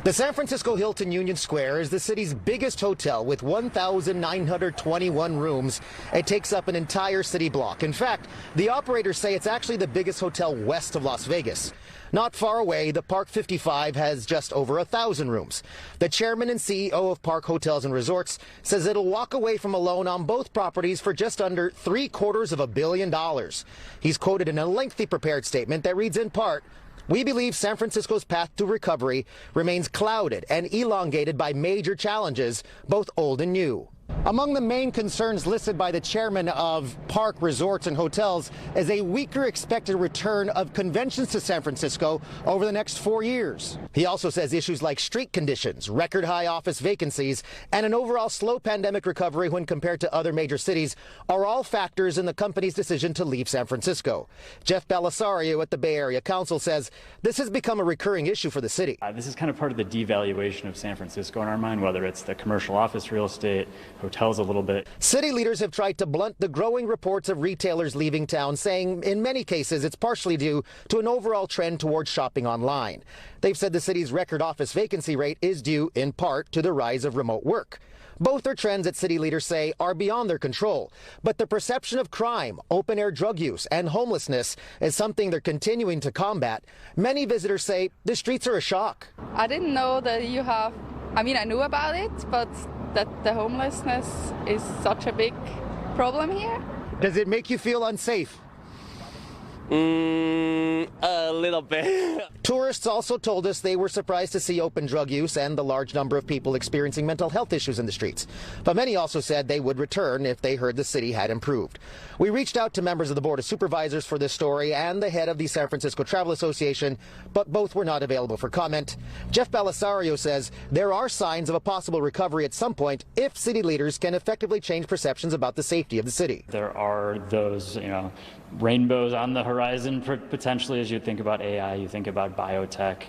The San Francisco Hilton Union Square is the city's biggest hotel with 1,921 rooms. It takes up an entire city block. In fact, the operators say it's actually the biggest hotel west of Las Vegas. Not far away, the Park 55 has just over 1,000 rooms. The chairman and CEO of Park Hotels and Resorts says it'll walk away from a loan on both properties for just under $750 million. He's quoted in a lengthy prepared statement that reads in part, "We believe San Francisco's path to recovery remains clouded and elongated by major challenges, both old and new." Among the main concerns listed by the chairman of Park Resorts and Hotels is a weaker expected return of conventions to San Francisco over the next 4 years. He also says issues like street conditions, record high office vacancies, and an overall slow pandemic recovery when compared to other major cities are all factors in the company's decision to leave San Francisco. Jeff Belisario at the Bay Area Council says this has become a recurring issue for the city. This is kind of part of the devaluation of San Francisco in our mind, whether it's the commercial office real estate, hotels a little bit. City leaders have tried to blunt the growing reports of retailers leaving town, saying in many cases it's partially due to an overall trend towards shopping online. They've said the city's record office vacancy rate is due in part to the rise of remote work. Both are trends that city leaders say are beyond their control. But the perception of crime, open-air drug use, and homelessness is something they're continuing to combat. Many visitors say the streets are a shock. I didn't know that I knew about it, but that the homelessness is such a big problem here. Does it make you feel unsafe? A little bit. Tourists also told us they were surprised to see open drug use and the large number of people experiencing mental health issues in the streets. But many also said they would return if they heard the city had improved. We reached out to members of the Board of Supervisors for this story and the head of the San Francisco Travel Association, but both were not available for comment. Jeff Belisario says there are signs of a possible recovery at some point if city leaders can effectively change perceptions about the safety of the city. There are those, rainbows on the horizon potentially as you think about AI, you think about biotech,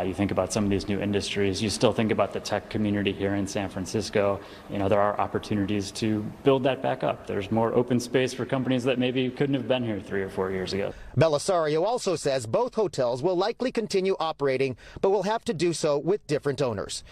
you think about some of these new industries, you still think about the tech community here in San Francisco. There are opportunities to build that back up. There's more open space for companies that maybe couldn't have been here 3 or 4 years ago. Belisario also says both hotels will likely continue operating, but will have to do so with different owners.